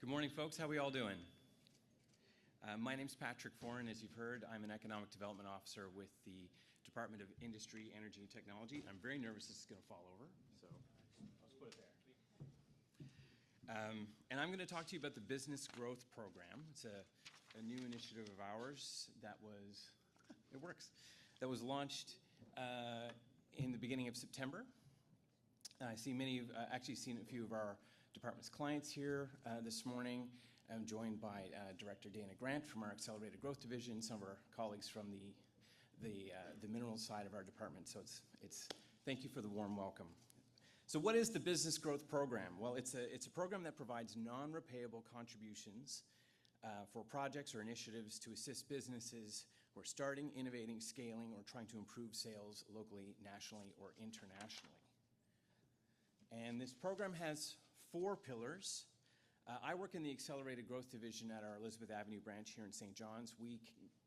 Good morning, folks. How are we all doing? My name's Patrick Foran. As you've heard, I'm an Economic Development Officer with the Department of Industry, Energy, and Technology. I'm very nervous this is going to fall over, so I'll just put it there. And I'm going to talk to you about the Business Growth Program. It's a new initiative of ours that was, it works, that was launched in the beginning of September. I see actually seen a few of our department's clients here this morning. I'm joined by Director Dana Grant from our Accelerated Growth Division, some of our colleagues from the minerals side of our department. So thank you for the warm welcome. So what is the Business Growth Program? Well, it's a program that provides non-repayable contributions for projects or initiatives to assist businesses who are starting, innovating, scaling, or trying to improve sales locally, nationally, or internationally. And this program has 4 pillars. I work in the Accelerated Growth Division at our Elizabeth Avenue branch here in St. John's. We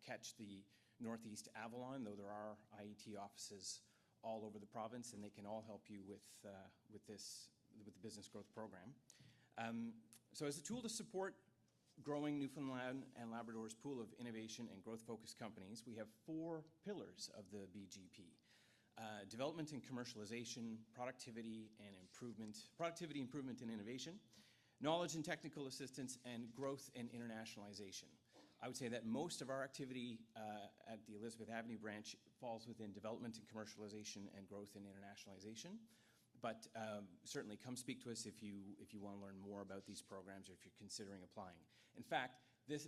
catch the Northeast Avalon, though there are IET offices all over the province, and they can all help you with the Business Growth Program. So as a tool to support growing Newfoundland and Labrador's pool of innovation and growth-focused companies, we have 4 pillars of the BGP. Development and commercialization, productivity, improvement, and innovation, knowledge and technical assistance, and growth and internationalization. I would say that most of our activity at the Elizabeth Avenue branch falls within development and commercialization and growth and internationalization. But certainly come speak to us if you want to learn more about these programs or if you're considering applying. In fact,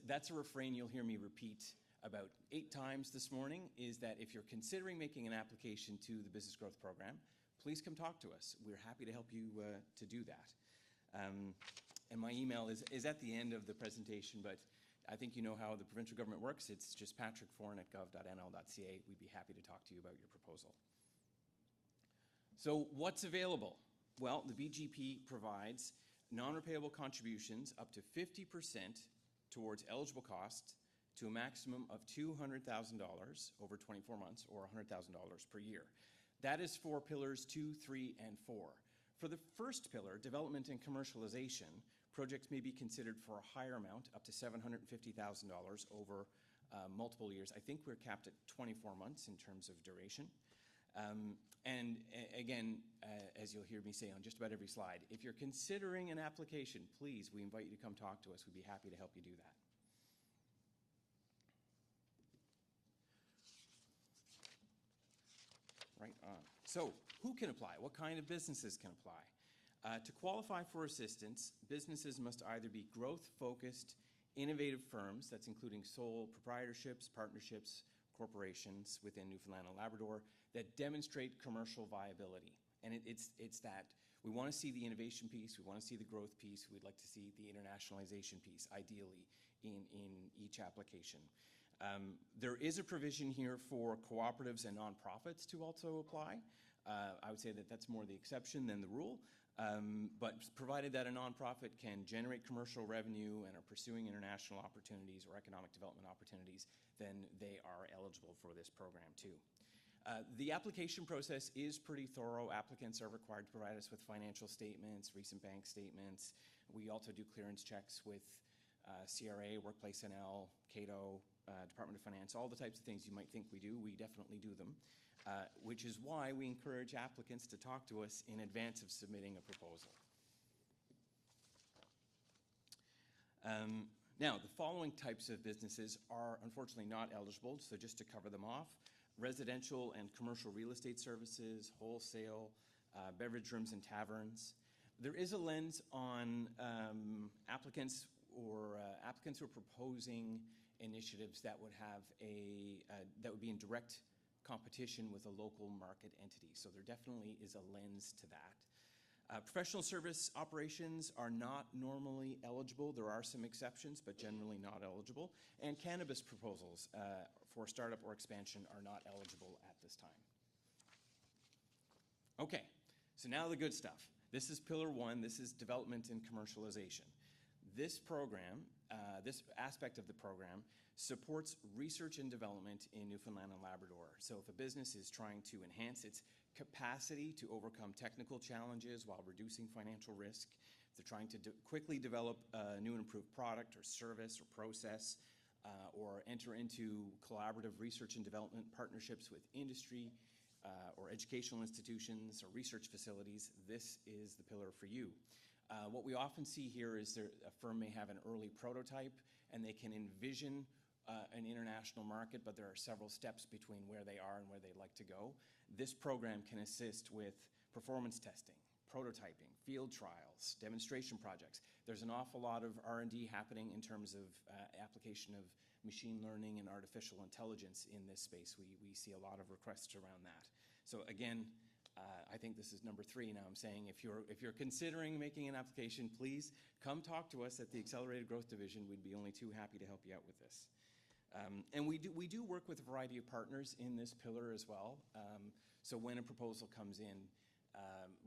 that's a refrain you'll hear me repeat about 8 times this morning, is that if you're considering making an application to the Business Growth Program, please come talk to us. We're happy to help you to do that. And my email is at the end of the presentation, but I think you know how the provincial government works. It's just patrickforan@gov.nl.ca. We'd be happy to talk to you about your proposal. So what's available? Well, the BGP provides non-repayable contributions up to 50% towards eligible costs to a maximum of $200,000 over 24 months, or $100,000 per year. That is for pillars 2, 3, and 4. For the first pillar, development and commercialization, projects may be considered for a higher amount, up to $750,000 over multiple years. I think we're capped at 24 months in terms of duration. And again, as you'll hear me say on just about every slide, if you're considering an application, please, we invite you to come talk to us. We'd be happy to help you do that. Right on. So who can apply? What kind of businesses can apply? To qualify for assistance, businesses must either be growth-focused, innovative firms, that's including sole proprietorships, partnerships, corporations within Newfoundland and Labrador, that demonstrate commercial viability. And it's that we want to see the innovation piece, we want to see the growth piece, we'd like to see the internationalization piece, ideally, in each application. There is a provision here for cooperatives and nonprofits to also apply. I would say that that's more the exception than the rule, but provided that a nonprofit can generate commercial revenue and are pursuing international opportunities or economic development opportunities, then they are eligible for this program too. The application process is pretty thorough. Applicants are required to provide us with financial statements, recent bank statements. We also do clearance checks with CRA, Workplace NL, Cato, Department of Finance, all the types of things you might think we do. We definitely do them, which is why we encourage applicants to talk to us in advance of submitting a proposal. Now, the following types of businesses are unfortunately not eligible, so just to cover them off: residential and commercial real estate services, wholesale, beverage rooms and taverns. There is a lens on applicants who are proposing initiatives that would have that would be in direct competition with a local market entity. So there definitely is a lens to that. Professional service operations are not normally eligible. There are some exceptions, but generally not eligible. And cannabis proposals for startup or expansion are not eligible at this time. Okay, so now the good stuff. This is Pillar 1. This is development and commercialization. This program, this aspect of the program, supports research and development in Newfoundland and Labrador. So if a business is trying to enhance its capacity to overcome technical challenges while reducing financial risk, they're trying to quickly develop a new and improved product or service or process, or enter into collaborative research and development partnerships with industry or educational institutions or research facilities, this is the pillar for you. What we often see here is a firm may have an early prototype and they can envision an international market, but there are several steps between where they are and where they'd like to go. This program can assist with performance testing, prototyping, field trials, demonstration projects. There's an awful lot of R&D happening in terms of application of machine learning and artificial intelligence in this space. We see a lot of requests around that. So again, I think this is number 3 now. I'm saying if you're considering making an application, please come talk to us at the Accelerated Growth Division. We'd be only too happy to help you out with this. And we do work with a variety of partners in this pillar as well. So when a proposal comes in,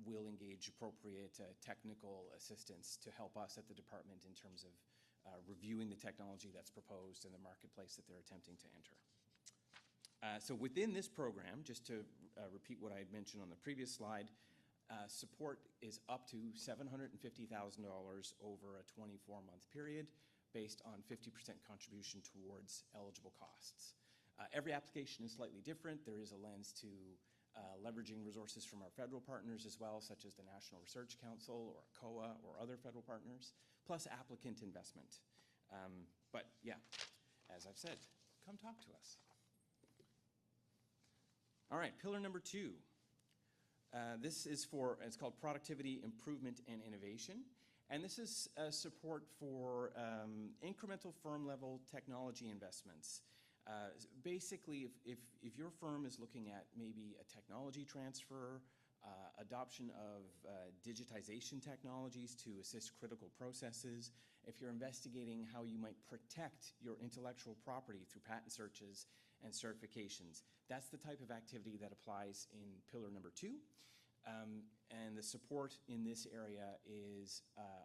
we'll engage appropriate technical assistance to help us at the department in terms of reviewing the technology that's proposed and the marketplace that they're attempting to enter. So within this program, just to repeat what I had mentioned on the previous slide, support is up to $750,000 over a 24-month period based on 50% contribution towards eligible costs. Every application is slightly different. There is a lens to leveraging resources from our federal partners as well, such as the National Research Council or COA or other federal partners, plus applicant investment. But yeah, as I've said, come talk to us. All right, pillar number 2. This is it's called Productivity Improvement and Innovation. And this is support for incremental firm-level technology investments. Basically, if your firm is looking at maybe a technology transfer, adoption of digitization technologies to assist critical processes, if you're investigating how you might protect your intellectual property through patent searches and certifications, that's the type of activity that applies in pillar number 2. And the support in this area is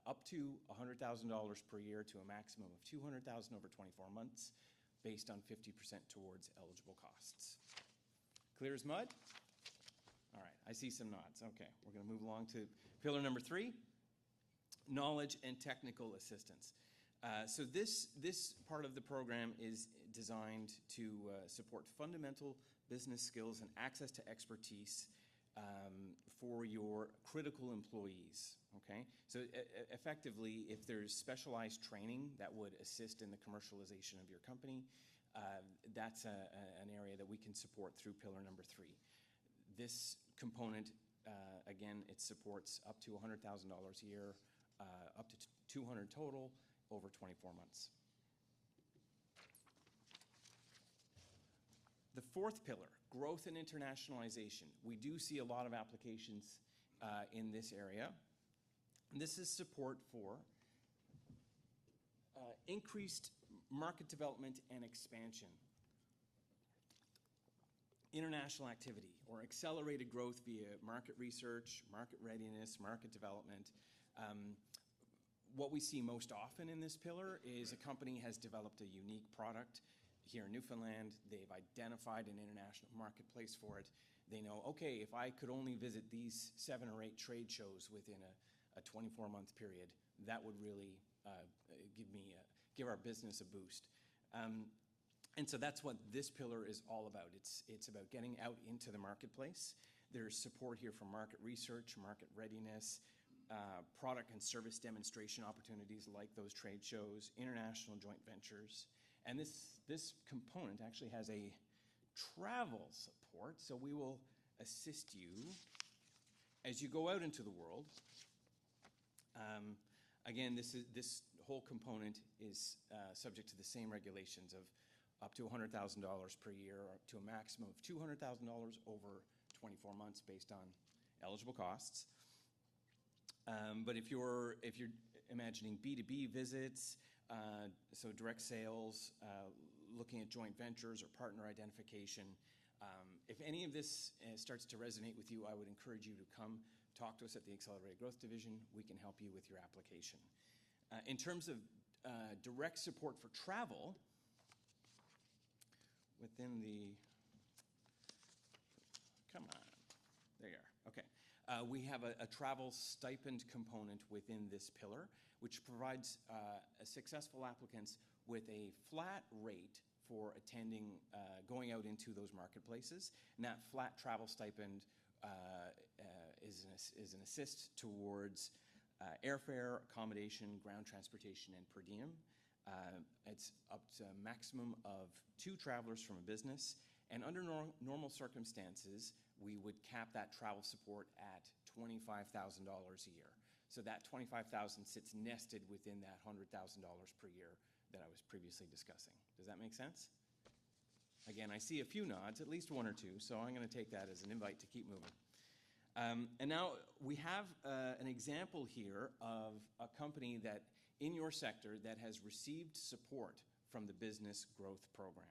up to $100,000 per year to a maximum of $200,000 over 24 months, based on 50% towards eligible costs. Clear as mud? All right, I see some nods. Okay, we're going to move along to pillar number 3, knowledge and technical assistance. So this part of the program is designed to support fundamental business skills and access to expertise for your critical employees, okay? So effectively, if there's specialized training that would assist in the commercialization of your company, that's an area that we can support through pillar number 3. This component, again, it supports up to $100,000 a year, up to $200,000 total over 24 months. The 4th pillar, growth and internationalization. We do see a lot of applications in this area. This is support for increased market development and expansion, international activity, or accelerated growth via market research, market readiness, market development. What we see most often in this pillar is a company has developed a unique product here in Newfoundland. They've identified an international marketplace for it. They know, okay, if I could only visit these 7 or 8 trade shows within a 24-month period, that would really give our business a boost. And so that's what this pillar is all about. It's about getting out into the marketplace. There's support here for market research, market readiness, product and service demonstration opportunities like those trade shows, international joint ventures. And this component actually has a travel support, so we will assist you as you go out into the world. Again, this whole component is subject to the same regulations of up to $100,000 per year, or up to a maximum of $200,000 over 24 months based on eligible costs. But if you're imagining B2B visits, so direct sales, looking at joint ventures or partner identification, if any of this starts to resonate with you, I would encourage you to come talk to us at the Accelerated Growth Division. We can help you with your application. In terms of direct support for travel, within the, come on, there you are, okay. We have a travel stipend component within this pillar, which provides successful applicants with a flat rate for attending, going out into those marketplaces. And that flat travel stipend is an assist towards airfare, accommodation, ground transportation, and per diem. It's up to a maximum of 2 travelers from a business, and under normal circumstances, we would cap that travel support at $25,000 a year. So that $25,000 sits nested within that $100,000 per year that I was previously discussing. Does that make sense? Again, I see a few nods, at least 1 or 2, so I'm going to take that as an invite to keep moving. And now we have an example here of a company that in your sector that has received support from the Business Growth Program.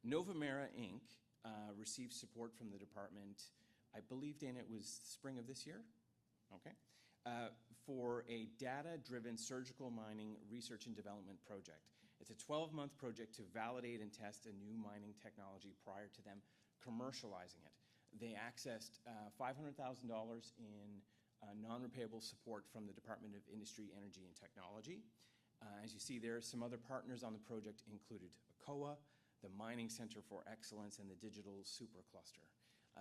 Novamera Inc. Received support from the department, I believe, Dana, it was spring of this year? Okay. For a data-driven surgical mining research and development project. It's a 12-month project to validate and test a new mining technology prior to them commercializing it. They accessed $500,000 in non-repayable support from the Department of Industry, Energy, and Technology. As you see there, some other partners on the project included ACOA, the Mining Center for Excellence, and the Digital Supercluster.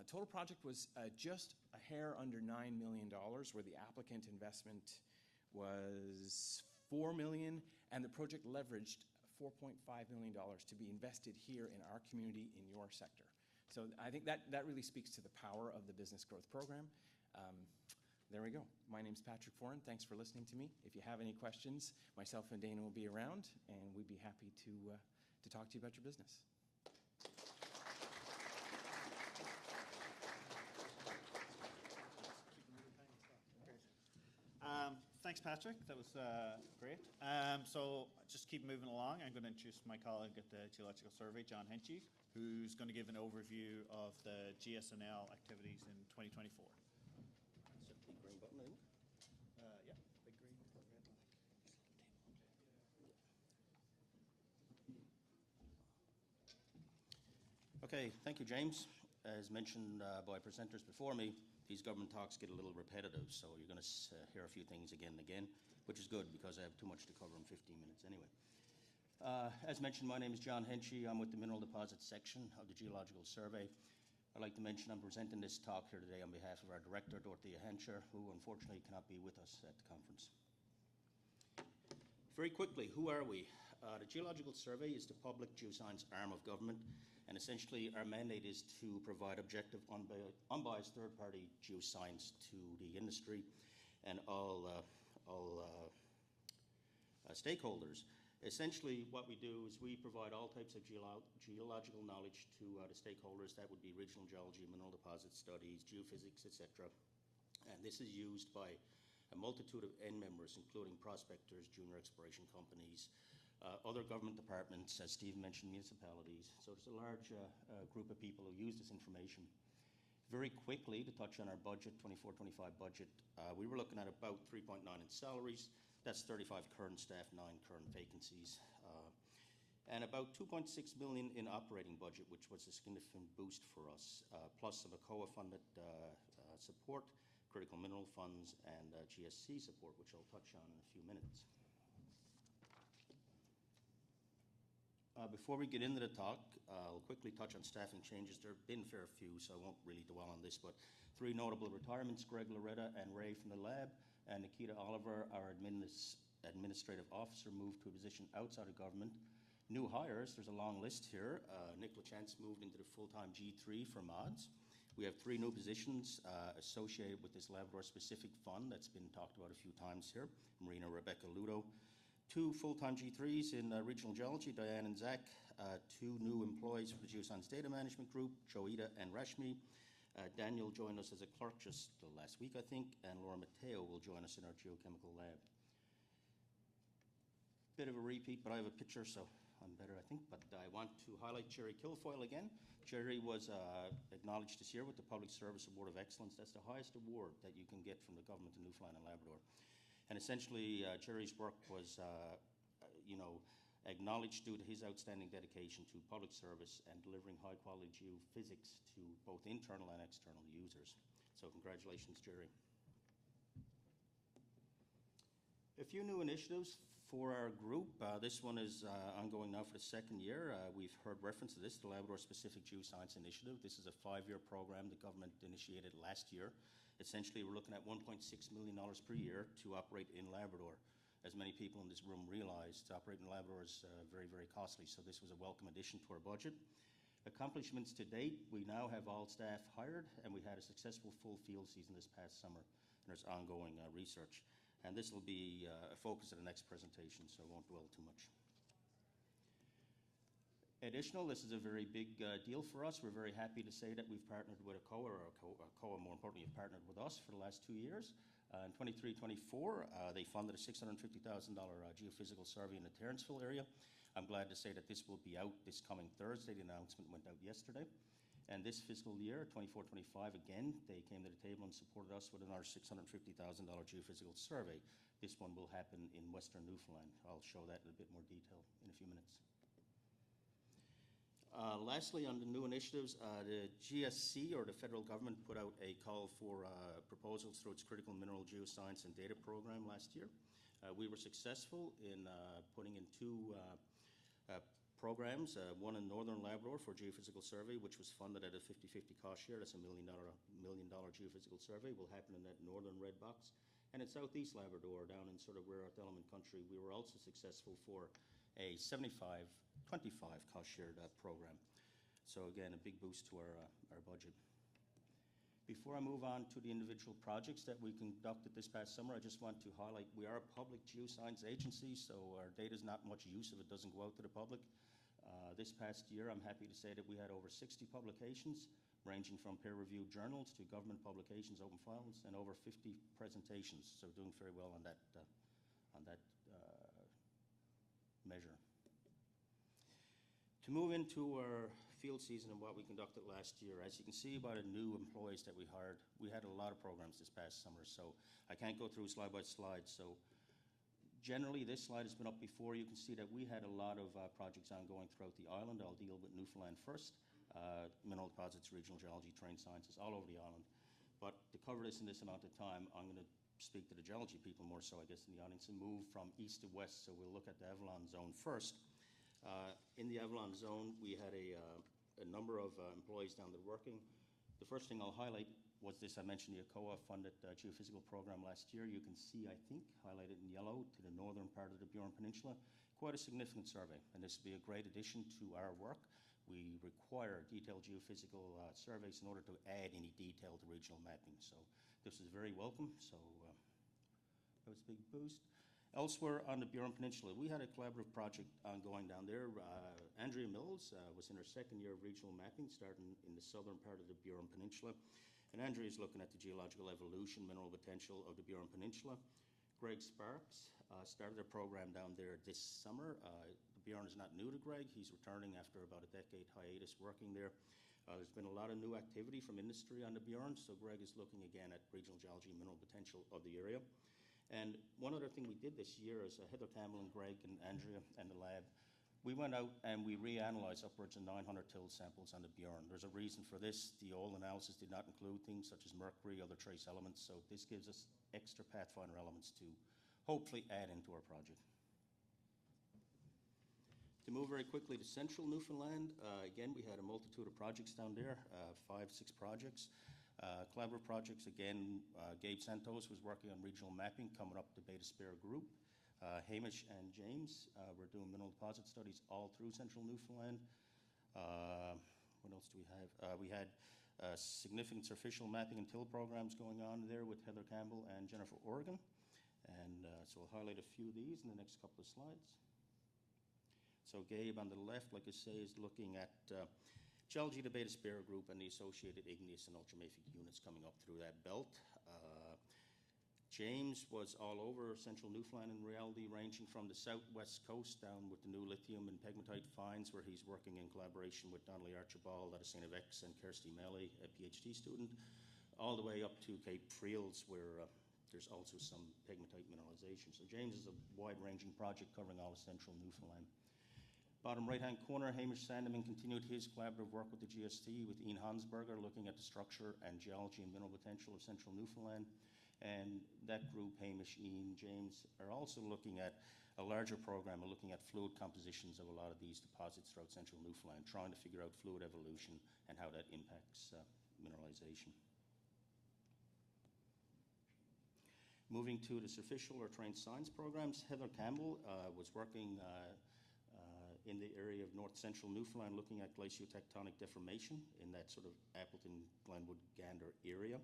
Total project was just a hair under $9 million, where the applicant investment was $4 million, and the project leveraged $4.5 million to be invested here in our community, in your sector. So I think that really speaks to the power of the Business Growth Program. There we go. My name's Patrick Foran. Thanks for listening to me. If you have any questions, myself and Dana will be around, and we'd be happy to talk to you about your business. Thanks, Patrick. That was great. So just keep moving along. I'm going to introduce my colleague at the Geological Survey, John Henchy, who's going to give an overview of the GSNL activities in 2024. That's a big green button, isn't it? Yeah, big green, red line. Okay, thank you, James. As mentioned by presenters before me, these government talks get a little repetitive, so you're going to hear a few things again and again, which is good because I have too much to cover in 15 minutes anyway. As mentioned, my name is John Henchy. I'm with the Mineral Deposits section of the Geological Survey. I'd like to mention I'm presenting this talk here today on behalf of our director, Dorothea Henscher, who unfortunately cannot be with us at the conference. Very quickly, who are we? The Geological Survey is the public geoscience arm of government, and essentially our mandate is to provide objective, unbiased third-party geoscience to the industry and all stakeholders. Essentially, what we do is we provide all types of geological knowledge to the stakeholders. That would be regional geology, mineral deposit studies, geophysics, etc. And this is used by a multitude of end members, including prospectors, junior exploration companies, other government departments, as Steve mentioned, municipalities. So there's a large group of people who use this information. Very quickly, to touch on our budget, 24-25 budget, we were looking at about 3.9 in salaries. That's 35 current staff, 9 current vacancies, and about 2.6 million in operating budget, which was a significant boost for us, plus some ACOA-funded support, critical mineral funds, and GSC support, which I'll touch on in a few minutes. Before we get into the talk, I'll quickly touch on staffing changes. There have been a fair few, so I won't really dwell on this, but 3 notable retirements: Greg Loretta and Ray from the lab, and Nikita Oliver, our administrative officer, moved to a position outside of government. New hires, there's a long list here. Nick LaChance moved into the full-time G3 for mods. We have 3 new positions associated with this Labrador-specific fund that's been talked about a few times here. Marina Rebecca Ludo. 2 full-time G3s in regional geology, Diane and Zach. 2 new employees for the Geoscience Data Management Group, Joita and Rashmi. Daniel joined us as a clerk just last week, I think, and Laura Mateo will join us in our geochemical lab. Bit of a repeat, but I have a picture, so I'm better, I think. But I want to highlight Jerry Kilfoyle again. Jerry was acknowledged this year with the Public Service Award of Excellence. That's the highest award that you can get from the government of Newfoundland and Labrador. And essentially, Jerry's work was, acknowledged due to his outstanding dedication to public service and delivering high-quality geophysics to both internal and external users. So congratulations, Jerry. A few new initiatives for our group. This one is ongoing now for the second year. We've heard reference to this, the Labrador Specific Geoscience Initiative. This is a 5-year program the government initiated last year. Essentially, we're looking at $1.6 million per year to operate in Labrador. As many people in this room realize, to operate in Labrador is very, very costly, so this was a welcome addition to our budget. Accomplishments to date, we now have all staff hired, and we had a successful full field season this past summer, and there's ongoing research. And this will be a focus of the next presentation, so I won't dwell too much. Additional, this is a very big deal for us. We're very happy to say that we've partnered with a COA, or COA more importantly, have partnered with us for the last 2 years. In 23-24, they funded a $650,000 geophysical survey in the Terrenceville area. I'm glad to say that this will be out this coming Thursday. The announcement went out yesterday. And this fiscal year, 24-25, again, they came to the table and supported us with another $650,000 geophysical survey. This one will happen in Western Newfoundland. I'll show that in a bit more detail in a few minutes. Lastly, on the new initiatives, the GSC, or the federal government, put out a call for proposals through its Critical Mineral Geoscience and Data program last year. We were successful in putting in 2 programs, one in northern Labrador for geophysical survey, which was funded at a 50-50 cost share. That's $1 million geophysical survey. Will happen in that northern red box. And in southeast Labrador, down in sort of rare earth element country, we were also successful for a 75-25 cost shared program. So again, a big boost to our budget. Before I move on to the individual projects that we conducted this past summer, I just want to highlight we are a public geoscience agency, so our data is not much use if it doesn't go out to the public. This past year, I'm happy to say that we had over 60 publications, ranging from peer-reviewed journals to government publications, open files, and over 50 presentations. So doing very well on that measure. To move into our field season and what we conducted last year, as you can see by the new employees that we hired, we had a lot of programs this past summer, so I can't go through slide by slide. So generally, this slide has been up before. You can see that we had a lot of projects ongoing throughout the island. I'll deal with Newfoundland first. Mineral deposits, regional geology, terrain sciences, all over the island. But to cover this in this amount of time, I'm going to speak to the geology people more so, I guess, in the audience, and move from east to west. So we'll look at the Avalon Zone first. In the Avalon Zone, we had a number of employees down there working. The first thing I'll highlight was this. I mentioned the ACOA-funded geophysical program last year. You can see, I think, highlighted in yellow to the northern part of the Burin Peninsula, quite a significant survey, and this will be a great addition to our work. We require detailed geophysical surveys in order to add any detailed regional mapping. So this is very welcome. So that was a big boost. Elsewhere on the Burin Peninsula, we had a collaborative project ongoing down there. Andrea Mills was in her second year of regional mapping, starting in the southern part of the Burin Peninsula. And Andrea is looking at the geological evolution, mineral potential of the Burin Peninsula. Greg Sparks started a program down there this summer. The Burin is not new to Greg. He's returning after about a decade hiatus working there. There's been a lot of new activity from industry on the Burin, so Greg is looking again at regional geology and mineral potential of the area. And one other thing we did this year is Heather Campbell and Greg and Andrea and the lab, we went out and we reanalyzed upwards of 900 till samples on the Burin. There's a reason for this. The old analysis did not include things such as mercury, other trace elements, so this gives us extra Pathfinder elements to hopefully add into our project. To move very quickly to central Newfoundland, again, we had a multitude of projects down there, 5, 6 projects. Collaborative projects, again, Gabe Santos was working on regional mapping, coming up to Beta Spare Group. Hamish and James were doing mineral deposit studies all through central Newfoundland. What else do we have? We had significant surficial mapping and till programs going on there with Heather Campbell and Jennifer Oregon. And so I'll highlight a few of these in the next couple of slides. So Gabe on the left, like I say, is looking at geology to Beta Spare Group and the associated igneous and ultramafic units coming up through that belt. James was all over central Newfoundland in reality, ranging from the southwest coast down with the new lithium and pegmatite finds, where he's working in collaboration with Donnelly Archibald out of St. X and Kirsty Melly, a PhD student, all the way up to Cape Friels, where there's also some pegmatite mineralization. So James is a wide-ranging project covering all of central Newfoundland. Bottom right-hand corner, Hamish Sandeman continued his collaborative work with the GST with Ian Hansberger, looking at the structure and geology and mineral potential of central Newfoundland. And that group, Hamish, Ian, James, are also looking at a larger program of looking at fluid compositions of a lot of these deposits throughout central Newfoundland, trying to figure out fluid evolution and how that impacts mineralization. Moving to the official or trained science programs, Heather Campbell was working in the area of north central Newfoundland looking at glaciotectonic deformation in that sort of Appleton, Glenwood, Gander area.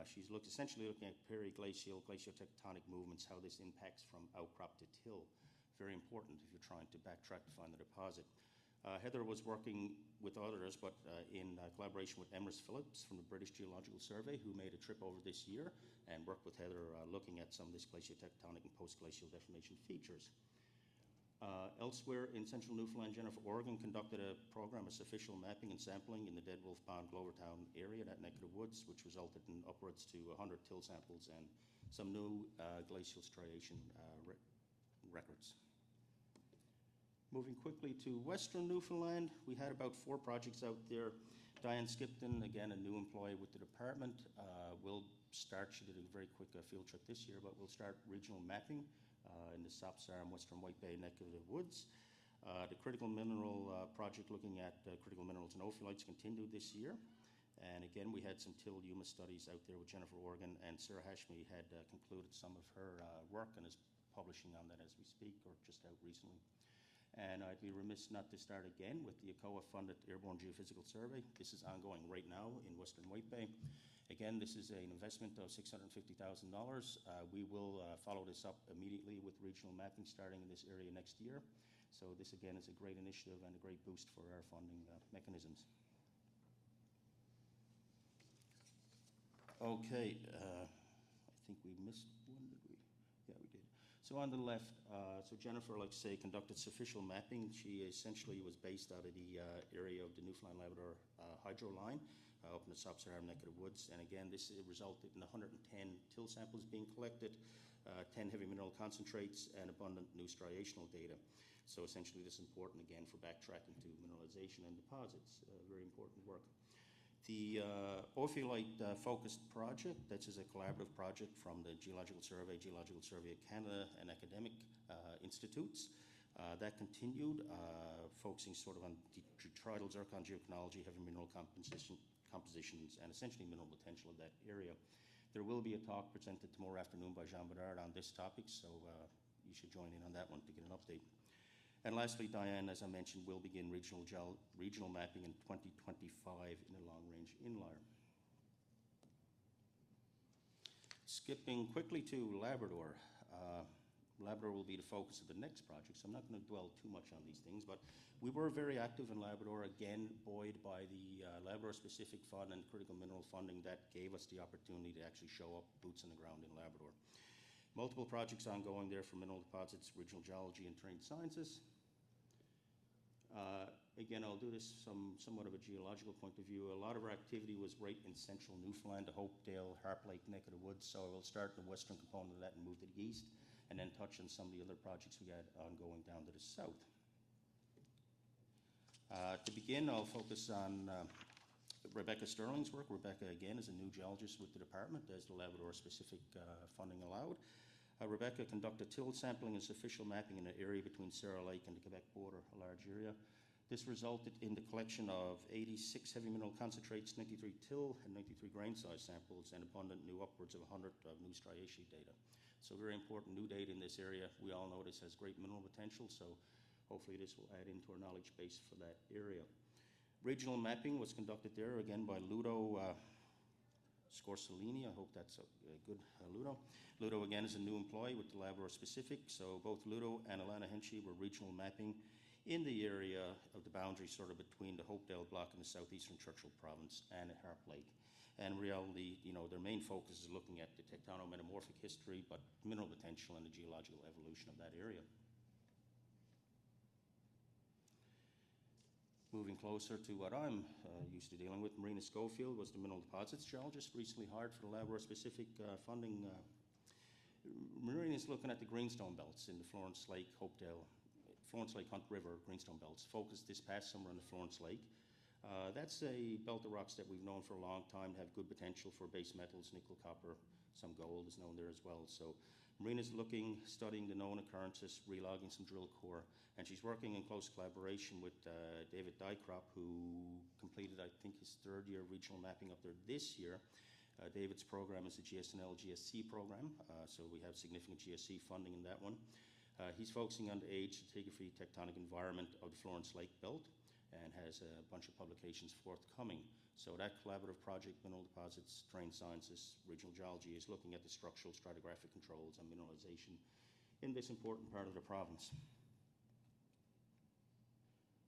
She's essentially looking at periglacial, glaciotectonic movements, how this impacts from outcrop to till. Very important if you're trying to backtrack to find the deposit. Heather was working with others, but in collaboration with Emrys Phillips from the British Geological Survey, who made a trip over this year and worked with Heather looking at some of this glaciotectonic and postglacial deformation features. Elsewhere in central Newfoundland, Jennifer Oregon conducted a program of official mapping and sampling in the Dead Wolf Pond, Glovertown area, that neck of the woods, which resulted in upwards to 100 till samples and some new glacial striation records. Moving quickly to western Newfoundland, we had about 4 projects out there. Diane Skipton, again, a new employee with the department, will start, she did a very quick field trip this year, but we'll start regional mapping in the Sapsar and Western White Bay neck of the woods. The critical mineral project looking at critical minerals and ophiolites continued this year. And again, we had some till humus studies out there with Jennifer Oregon, and Sarah Hashmi had concluded some of her work and is publishing on that as we speak, or just out recently. And I'd be remiss not to start again with the ACOA-funded Airborne Geophysical Survey. This is ongoing right now in Western White Bay. Again, this is an investment of $650,000. We will follow this up immediately with regional mapping starting in this area next year. So this, again, is a great initiative and a great boost for our funding mechanisms. Okay, I think we missed one, did we? Yeah, we did. So on the left, so Jennifer, like I say, conducted official mapping. She essentially was based out of the area of the Newfoundland Labrador hydro line up in the Sub-Saharan neck of the woods. And again, this resulted in 110 till samples being collected, 10 heavy mineral concentrates, and abundant new striational data. So essentially this is important again for backtracking to mineralization and deposits, very important work. The ophiolite-focused project, this is a collaborative project from the Geological Survey of Canada, and academic institutes. That continued, focusing sort of on detrital zircon geochronology, heavy mineral compositions, and essentially mineral potential of that area. There will be a talk presented tomorrow afternoon by Jean Bedard on this topic, so you should join in on that one to get an update. And lastly, Diane, as I mentioned, will begin regional mapping in 2025 in a long-range inlier. Skipping quickly to Labrador. Labrador will be the focus of the next project, so I'm not going to dwell too much on these things, but we were very active in Labrador, again, buoyed by the Labrador-specific fund and critical mineral funding that gave us the opportunity to actually show up boots on the ground in Labrador. Multiple projects ongoing there for mineral deposits, regional geology, and trained sciences. Again, I'll do this somewhat of a geological point of view. A lot of our activity was right in central Newfoundland, the Hopedale, Harp Lake neck of the woods, so I will start the western component of that and move to the east, and then touch on some of the other projects we had ongoing down to the south. To begin, I'll focus on Rebecca Sterling's work. Rebecca, again, is a new geologist with the department, as the Labrador-specific funding allowed. Rebecca conducted till sampling and official mapping in an area between Sarah Lake and the Quebec border, a large area. This resulted in the collection of 86 heavy mineral concentrates, 93 till and 93 grain size samples, and abundant new upwards of 100 of new striation data. So very important new data in this area. We all know this has great mineral potential, so hopefully this will add into our knowledge base for that area. Regional mapping was conducted there, again, by Ludo Scorsellini. I hope that's good, Ludo. Ludo, again, is a new employee with the Labrador specific, so both Ludo and Alana Henchy were regional mapping in the area of the boundary sort of between the Hopedale block in the southeastern Churchill province and Harp Lake. And reality, their main focus is looking at the tectonometamorphic history, but mineral potential and the geological evolution of that area. Moving closer to what I'm used to dealing with, Marina Schofield was the mineral deposits geologist, recently hired for the Labrador-specific funding. Marina is looking at the greenstone belts in the Florence Lake, Hopedale Florence Lake Hunt River greenstone belts, focused this past summer on the Florence Lake. That's a belt of rocks that we've known for a long time, have good potential for base metals, nickel, copper, some gold is known there as well. So Marina's looking, studying the known occurrences, relogging some drill core, and she's working in close collaboration with David Dykrop, who completed, I think, his third year regional mapping up there this year. David's program is the GSNL GSC program, so we have significant GSC funding in that one. He's focusing on the age, stratigraphy, tectonic environment of the Florence Lake Belt, and has a bunch of publications forthcoming. So that collaborative project, Mineral Deposits, Terrain Sciences, Regional Geology, is looking at the structural stratigraphic controls and mineralization in this important part of the province.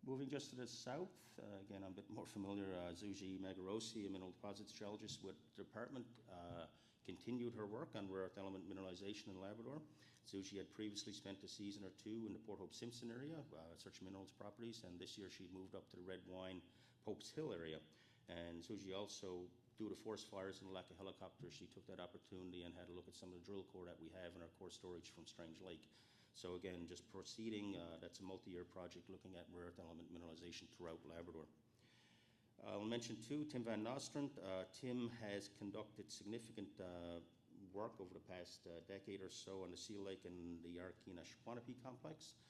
Moving just to the south, again, I'm a bit more familiar, Zuji Magarosi, a mineral deposits geologist with the department, continued her work on rare earth element mineralization in Labrador. Zuji had previously spent a season or two in the Port Hope Simpson area, searching minerals properties, and this year she moved up to the Red Wine Pope's Hill area. And Zuji also, due to forest fires and the lack of helicopters, she took that opportunity and had a look at some of the drill core that we have in our core storage from Strange Lake. So again, just proceeding, that's a multi-year project looking at rare earth element mineralization throughout Labrador. I'll mention too, Tim Van Nostrand. Tim has conducted significant work over the past decade or so on the Seal Lake and the Arquina-Shquanape complex.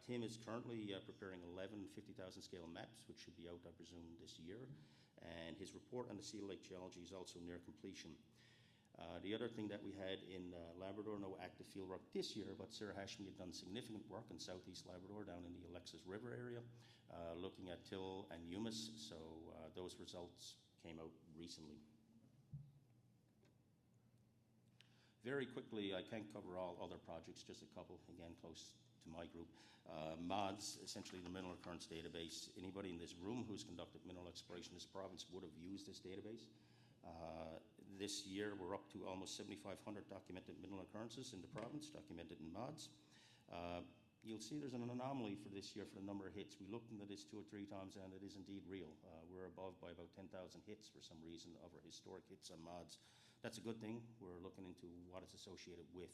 Tim is currently preparing 11 50,000 scale maps, which should be out, I presume, this year. And his report on the Seal Lake geology is also near completion. The other thing that we had in Labrador, no active field work this year, but Sarah Hashmi had done significant work in southeast Labrador down in the Alexis River area, looking at till and humus, so those results came out recently. Very quickly, I can't cover all other projects, just a couple, again, close to my group. MODS, essentially the Mineral Occurrence Database. Anybody in this room who's conducted mineral exploration in this province would have used this database. This year, we're up to almost 7,500 documented mineral occurrences in the province, documented in MODS. You'll see there's an anomaly for this year for the number of hits. We looked into this 2 or 3 times, and it is indeed real. We're above by about 10,000 hits for some reason of our historic hits on MODS. That's a good thing. We're looking into what it's associated with.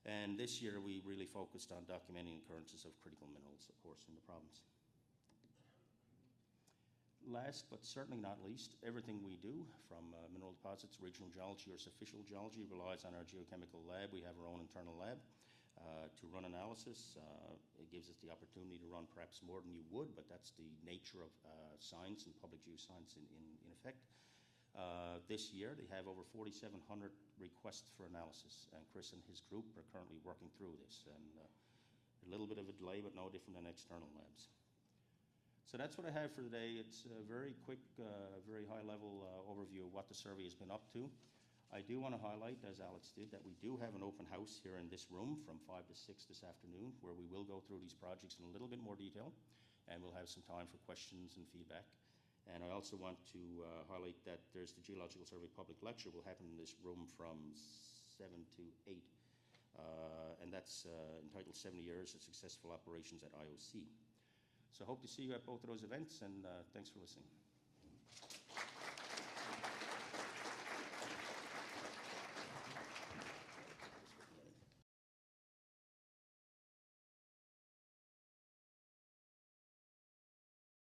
And this year, we really focused on documenting occurrences of critical minerals, of course, in the province. Last but certainly not least, everything we do, from mineral deposits, regional geology, or official geology, relies on our geochemical lab. We have our own internal lab to run analysis. It gives us the opportunity to run perhaps more than you would, but that's the nature of science and public geoscience in effect. This year, they have over 4,700 requests for analysis, and Chris and his group are currently working through this. And a little bit of a delay, but no different than external labs. So that's what I have for today. It's a very quick, very high-level overview of what the survey has been up to. I do want to highlight, as Alex did, that we do have an open house here in this room from 5 to 6 this afternoon, where we will go through these projects in a little bit more detail, and we'll have some time for questions and feedback. And I also want to highlight that there's the Geological Survey public lecture will happen in this room from 7 to 8, and that's entitled 70 Years of Successful Operations at IOC. So I hope to see you at both of those events, and thanks for listening.